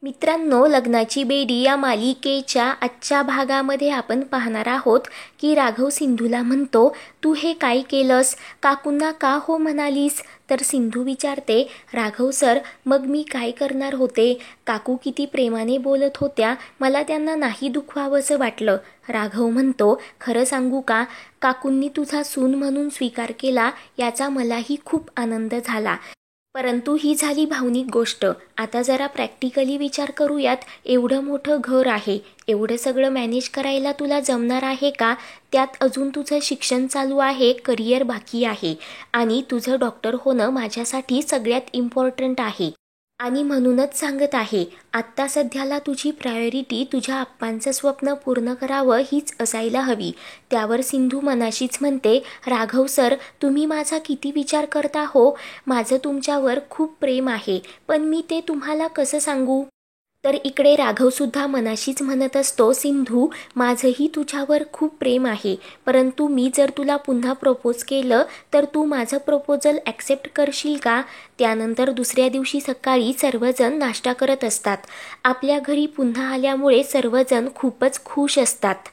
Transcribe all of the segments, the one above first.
मित्रांनो, लग्नाची बेडी या मालिकेच्या आजच्या भागामध्ये आपण पाहणार आहोत की राघव सिंधूला म्हणतो, तू हे काय केलंस? काकूंना का हो म्हणालीस? तर सिंधू विचारते, राघव सर, मग मी काय करणार होते? काकू किती प्रेमाने बोलत होत्या, मला त्यांना नाही दुखवावंसं वाटलं. राघव म्हणतो, खरं सांगू का, काकूंनी तुझा सून म्हणून स्वीकार केला याचा मलाही खूप आनंद झाला. परंतु ही झाली भावनिक गोष्ट. आता जरा प्रॅक्टिकली विचार करूयात. एवढं मोठं घर आहे, एवढं सगळं मॅनेज करायला तुला जमणार आहे का? त्यात अजून तुझं शिक्षण चालू आहे, करिअर बाकी आहे आणि तुझं डॉक्टर होणं माझ्यासाठी सगळ्यात इम्पॉर्टंट आहे. आणि म्हणूनच सांगत आहे, आत्ता सध्याला तुझी प्रायोरिटी तुझ्या आप्पांचं स्वप्न पूर्ण करावं हीच असायला हवी. त्यावर सिंधू मनाशीच म्हणते, राघव सर, तुम्ही माझा किती विचार करता हो. माझं तुमच्यावर खूप प्रेम आहे, पण मी ते तुम्हाला कसं सांगू? तर इकडे राघवसुद्धा मनाशीच म्हणत असतो, सिंधू, माझंही तुझ्यावर खूप प्रेम आहे, परंतु मी जर तुला पुन्हा प्रपोज केलं तर तू माझं प्रपोजल ॲक्सेप्ट करशील का? त्यानंतर दुसऱ्या दिवशी सकाळी सर्वजण नाश्ता करत असतात. आपल्या घरी पुन्हा आल्यामुळे सर्वजण खूपच खुश असतात.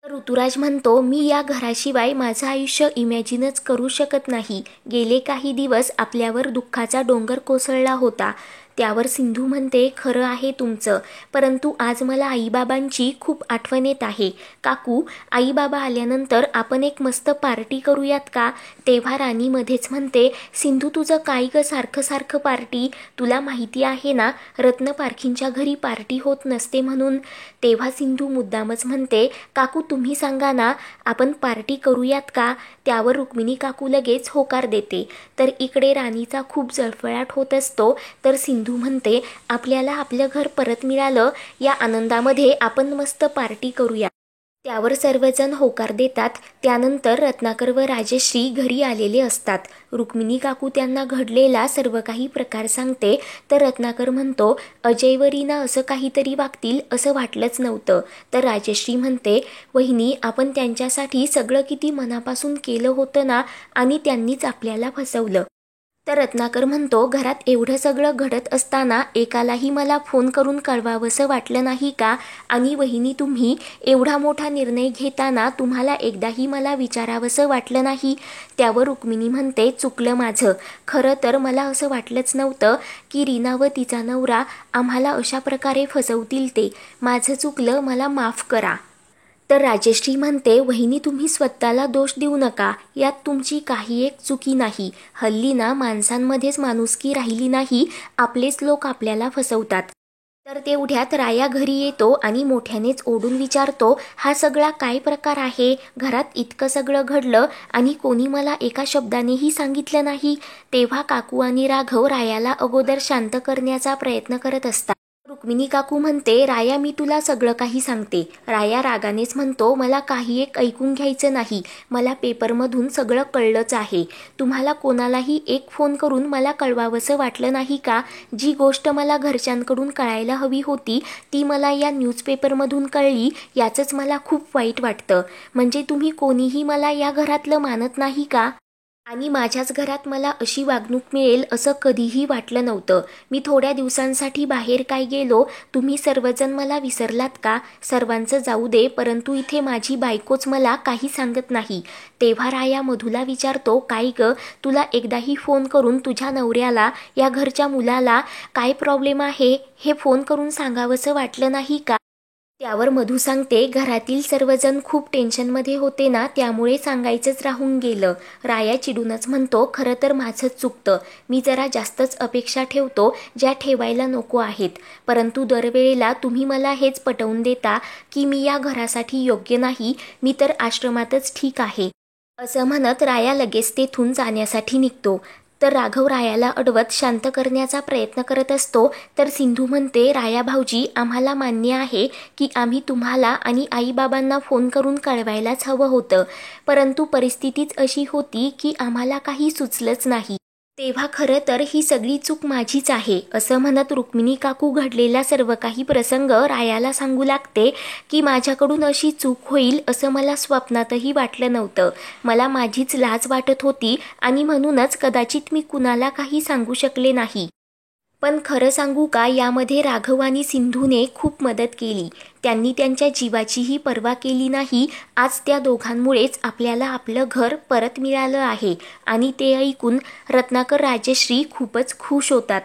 ऋतुराज म्हणतो, मी या घराशिवाय माझं आयुष्य इमॅजिनच करू शकत नाही. गेले काही दिवस आपल्यावर दुःखाचा डोंगर कोसळला होता. त्यावर सिंधू म्हणते, खरं आहे तुमचं, परंतु आज मला आईबाबांची खूप आठवण येत आहे. काकू, आईबाबा आल्यानंतर आपण एक मस्त पार्टी करूयात का? तेव्हा राणी मध्येच म्हणते, सिंधू, तुझं काय ग सारखं सारखं पार्टी? तुला माहिती आहे ना, रत्न पारखींच्या घरी पार्टी होत नसते म्हणून. तेव्हा सिंधू मुद्दामच म्हणते, काकू तुम्ही सांगा ना, आपण पार्टी करूयात का? त्यावर रुक्मिणी काकू लगेच होकार देते. तर इकडे राणीचा खूप जळफळाट होत असतो. तर सिंधू म्हणते, आपल्याला आपलं घर परत मिळालं या आनंदामध्ये आपण मस्त पार्टी करूया. त्यावर सर्वजण होकार देतात. त्यानंतर रत्नाकर व राजश्री घरी आलेले असतात. रुक्मिणी काकू त्यांना घडलेला सर्व काही प्रकार सांगते. तर रत्नाकर म्हणतो, अजय व रीना असं काहीतरी वागतील असं वाटलंच नव्हतं. तर राजश्री म्हणते, वहिनी, आपण त्यांच्यासाठी सगळं किती मनापासून केलं होतं ना, आणि त्यांनीच आपल्याला फसवलं. तर रत्नाकर म्हणतो, घरात एवढं सगळं घडत असताना एकालाही मला फोन करून कळवावंसं वाटलं नाही का? आणि वहिनी, तुम्ही एवढा मोठा निर्णय घेताना तुम्हाला एकदाही मला विचारावंसं वाटलं नाही? त्यावर रुक्मिणी म्हणते, चुकलं माझं. खरं तर मला असं वाटलंच नव्हतं की रीना व तिचा नवरा आम्हाला अशा प्रकारे फसवतील ते. माझं चुकलं, मला माफ करा. तर राजश्री म्हणते, वहिनी, तुम्ही स्वतःला दोष देऊ नका, यात तुमची काही एक चुकी नाही. हल्ली ना माणसांमध्येच माणुसकी राहिली नाही, आपलेच लोक आपल्याला फसवतात. तर तेवढ्यात राया घरी येतो आणि मोठ्यानेच ओढून विचारतो, हा सगळा काय प्रकार आहे? घरात इतकं सगळं घडलं आणि कोणी मला एका शब्दानेही सांगितलं नाही. तेव्हा काकू आणि राघव रायाला अगोदर शांत करण्याचा प्रयत्न करत असतात. रुक्मिणी काकू म्हणते, राया, मी तुला सगळं काही सांगते. राया रागानेच म्हणतो, मला काही एक ऐकून घ्यायचं नाही. मला पेपरमधून सगळं कळलंच आहे. तुम्हाला कोणालाही एक फोन करून मला कळवावंसं वाटलं नाही का? जी गोष्ट मला घरच्यांकडून कळायला हवी होती ती मला या न्यूजपेपरमधून कळली, याचंच मला खूप वाईट वाटतं. म्हणजे तुम्ही कोणीही मला या घरातलं मानत नाही का? आणि माझ्याच घरात मला अशी वागणूक मिळेल असं कधीही वाटलं नव्हतं. मी थोड्या दिवसांसाठी बाहेर काय गेलो, तुम्ही सर्वजण मला विसरलात का? सर्वांचं जाऊ दे, परंतु इथे माझी बायकोच मला काही सांगत नाही. तेव्हा राया मधूला विचारतो, काय ग, तुला एकदाही फोन करून तुझ्या नवऱ्याला, या घरच्या मुलाला काय प्रॉब्लेम आहे हे फोन करून सांगावंसं वाटलं नाही का? त्यावर मधू सांगते, घरातील सर्वजण खूप टेन्शनमध्ये होते ना, त्यामुळे सांगायचंच राहून गेलं. राया चिडूनच म्हणतो, खरं तर माझंच चुकतं. मी जरा जास्तच अपेक्षा ठेवतो, ज्या ठेवायला नको आहेत. परंतु दरवेळेला तुम्ही मला हेच पटवून देता की मी या घरासाठी योग्य नाही, मी तर आश्रमातच ठीक आहे. असं म्हणत राया लगेच तेथून जाण्यासाठी निघतो. तर राघव रायाला अडवत शांत करण्याचा प्रयत्न करत असतो. तर सिंधू म्हणते, राया भाऊजी, आम्हाला मान्य आहे की आम्ही तुम्हाला आणि आईबाबांना फोन करून कळवायलाच हवं होतं, परंतु परिस्थितीच अशी होती की आम्हाला काही सुचलंच नाही. तेव्हा खरं तर ही सगळी चूक माझीच आहे. असं म्हणत रुक्मिणी काकू घडलेला सर्व काही प्रसंग रायाला सांगू लागते की माझ्याकडून अशी चूक होईल असं मला स्वप्नातही वाटलं नव्हतं. मला माझीच लाज वाटत होती आणि म्हणूनच कदाचित मी कुणाला काही सांगू शकले नाही. पण खरं सांगू का, यामध्ये राघव आणि सिंधूने खूप मदत केली. त्यांनी त्यांच्या जीवाचीही पर्वा केली नाही. आज त्या दोघांमुळेच आपल्याला आपलं घर परत मिळालं आहे. आणि ते ऐकून रत्नाकर राजश्री खूपच खुश होतात.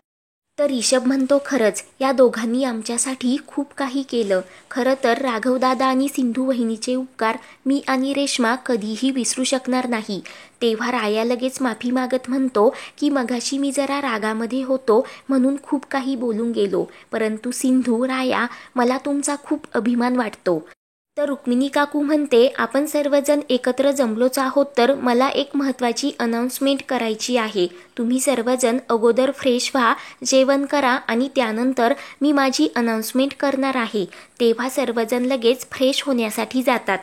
तर ऋषभ म्हणतो, खरंच या दोघांनी आमच्यासाठी खूप काही केलं. खरं तर राघवदादा आणि सिंधू वहिनीचे उपकार मी आणि रेश्मा कधीही विसरू शकणार नाही. तेव्हा राया लगेच माफी मागत म्हणतो की मगाशी मी जरा रागामध्ये होतो म्हणून खूप काही बोलून गेलो. परंतु सिंधू, राया, मला तुमचा खूप अभिमान वाटतो. तर रुक्मिणी काकू म्हणते, आपण सर्वजण एकत्र जमलोच आहोत, तर मला एक महत्त्वाची अनाउन्समेंट करायची आहे. तुम्ही सर्वजण अगोदर फ्रेश व्हा, जेवण करा आणि त्यानंतर मी माझी अनाउन्समेंट करणार आहे. तेव्हा सर्वजण लगेच फ्रेश होण्यासाठी जातात.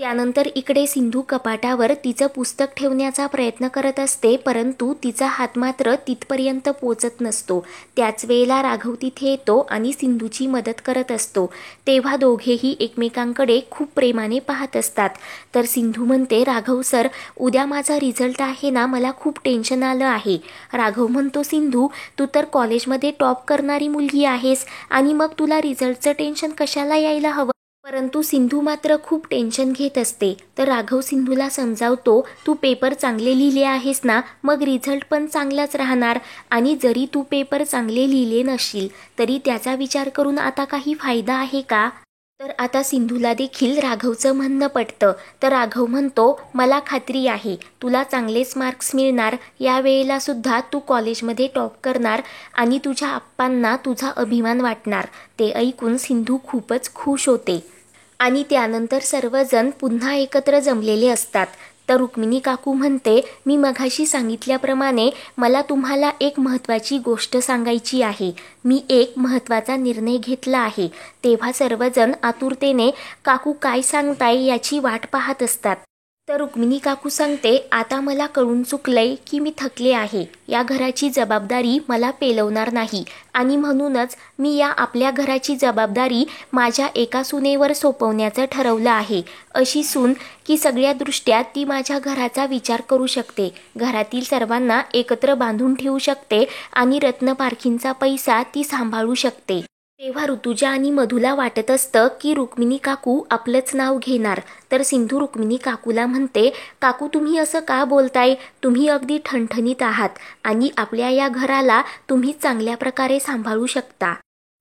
त्यानंतर इकडे सिंधू कपाटावर तिचं पुस्तक ठेवण्याचा प्रयत्न करत असते, परंतु तिचा हात मात्र तिथपर्यंत पोचत नसतो. त्याच वेळेला राघव तिथे येतो आणि सिंधूची मदत करत असतो. तेव्हा दोघेही एकमेकांकडे खूप प्रेमाने पाहत असतात. तर सिंधू म्हणते, राघव सर, उद्या माझा रिझल्ट आहे ना, मला खूप टेन्शन आलं आहे. राघव म्हणतो, सिंधू, तू तर कॉलेजमध्ये टॉप करणारी मुलगी आहेस आणि मग तुला रिझल्टचं टेन्शन कशाला यायला हवं. परंतु सिंधू मात्र खूप टेन्शन घेत असते. तर राघव सिंधूला समजावतो, तू पेपर चांगले लिहिले आहेस ना, मग रिझल्ट पण चांगलाच राहणार. आणि जरी तू पेपर चांगले लिहिले नसशील तरी त्याचा विचार करून आता काही फायदा आहे का. तर आता सिंधूला देखील राघवचं म्हणणं पटतं. तर राघव म्हणतो, मला खात्री आहे तुला चांगलेच मार्क्स मिळणार. या वेळेला सुद्धा तू कॉलेजमध्ये टॉप करणार आणि तुझ्या आप्पांना तुझा अभिमान वाटणार. ते ऐकून सिंधू खूपच खुश होते. आणि त्यानंतर सर्वजण पुन्हा एकत्र जमलेले असतात. तर रुक्मिणी काकू म्हणते, मी मघाशी सांगितल्याप्रमाणे मला तुम्हाला एक महत्त्वाची गोष्ट सांगायची आहे. मी एक महत्त्वाचा निर्णय घेतला आहे. तेव्हा सर्वजण आतुरतेने काकू काय सांगताय याची वाट पाहत असतात. तर रुक्मिणी काकू सांगते, आता मला कळून चुकलंय की मी थकले आहे. या घराची जबाबदारी मला पेलवणार नाही आणि म्हणूनच मी या आपल्या घराची जबाबदारी माझ्या एका सुनेवर सोपवण्याचं ठरवलं आहे. अशी सून की सगळ्या दृष्ट्या ती माझ्या घराचा विचार करू शकते, घरातील सर्वांना एकत्र बांधून ठेवू शकते आणि रत्नपारखींचा पैसा ती सांभाळू शकते. तेव्हा ऋतुजा आणि मधूला वाटत असतं की रुक्मिणी काकू आपलंच नाव घेणार. तर सिंधू रुक्मिणी काकूला म्हणते, काकू तुम्ही असं का बोलताय. तुम्ही अगदी ठणठणीत आहात आणि आपल्या या घराला तुम्ही चांगल्या प्रकारे सांभाळू शकता.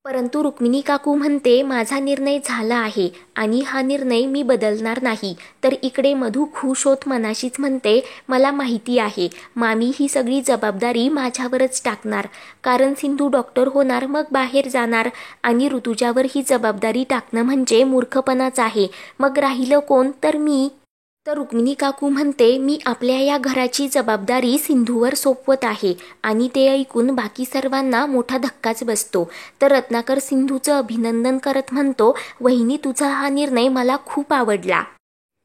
परंतु रुक्मिणी काकू म्हणते, माझा निर्णय झाला आहे आणि हा निर्णय मी बदलणार नाही. तर इकडे मधू खुश होत मनाशीच म्हणते, मला माहिती आहे मामी ही सगळी जबाबदारी माझ्यावरच टाकणार, कारण सिंधू डॉक्टर होणार, मग बाहेर जाणार आणि ऋतुजावर ही जबाबदारी टाकणं म्हणजे मूर्खपणाच आहे. मग राहिलं कोण, तर मी. तर रुक्मिणी काकू म्हणते, मी आपल्या या घराची जबाबदारी सिंधूवर सोपवत आहे. आणि ते ऐकून बाकी सर्वांना मोठा धक्काच बसतो. तर रत्नाकर सिंधूचं अभिनंदन करत म्हणतो, वहिनी, तुझा हा निर्णय मला खूप आवडला.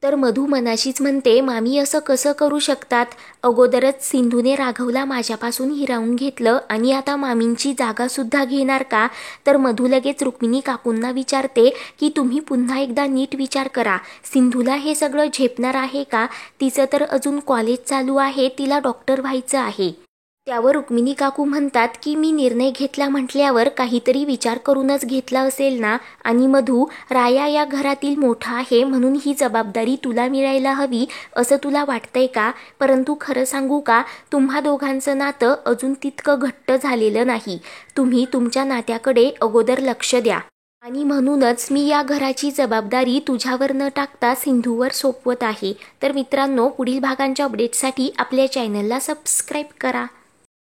तर मधू मनाशीच म्हणते, मामी असं कसं करू शकतात. अगोदरच सिंधूने राघवला माझ्यापासून हिरावून घेतलं आणि आता मामींची जागा सुद्धा घेणार का. तर मधू लगेच रुक्मिणी काकूंना विचारते की तुम्ही पुन्हा एकदा नीट विचार करा, सिंधूला हे सगळं झेपणार आहे का. तिचं तर अजून कॉलेज चालू आहे, तिला डॉक्टर व्हायचं आहे. त्यावर रुक्मिणी काकू म्हणतात की मी निर्णय घेतला म्हटल्यावर काहीतरी विचार करूनच घेतला असेल ना. आणि मधू, राया या घरातील मोठा आहे म्हणून ही जबाबदारी तुला मिळायला हवी असं तुला वाटतंय का. परंतु खरं सांगू का, तुम्हा दोघांचं नातं अजून तितकं घट्ट झालेलं नाही. तुम्ही तुमच्या नात्याकडे अगोदर लक्ष द्या. आणि म्हणूनच मी या घराची जबाबदारी तुझ्यावर न टाकता सिंधूवर सोपवत आहे. तर मित्रांनो, पुढील भागांच्या अपडेटसाठी आपल्या चॅनलला सबस्क्राईब करा.